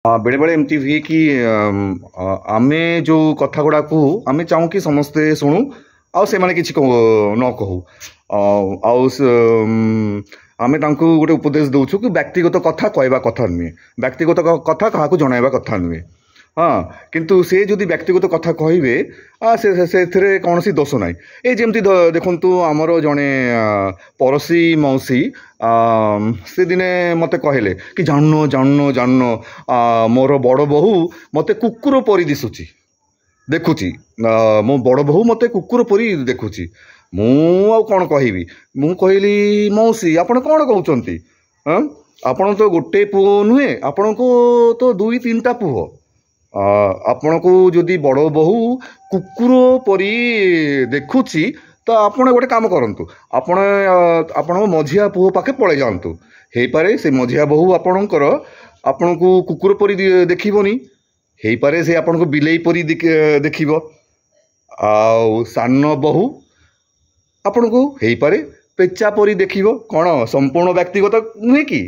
बेले बेले एमती हुए कि आमे जो कथा गुड़ा कहू आमे चाहूँ कि समस्ते शुणु आउ से माने किछि न कहू आमे तांको गोटे उपदेश दउछु कि व्यक्तिगत कथा कहवा कथा नुहे व्यक्तिगत कथा क्या जणाइबा कथा नुहे। हाँ किंतु से जदि व्यक्तिगत कथा कहे से कौन सी दोष ना ये जमी देखु आमर जड़े पड़ोसी मौसी से दिने मते कहले कि जान जान जान मोर बड़ बोहू मते कुकुर परी दिशुची देखुची मो बड़ बोहू मते कुकुर परी देखुची मु कौन कहबी मु कहली मौसी आपण कौन कहते आपण तो गोटे पुओ नुहे आपण को तो दुई तीनटा पुओ आपण को जदि बड़ बोहू कुकुर परी देखुची तो आपण गोटे काम करंतु आपण आपण मझिया पुओ पाखे पळे जांतु हे पारे से मझिया बोहू आपणकर आपण को कुकुर परी देखिबोनी हे पारे से आपण को बिलेई परी देखिबो आ सान बोहू आपण को हे पारे पेचा परी देखिबो कोन संपूर्ण व्यक्तिगत नुहे कि।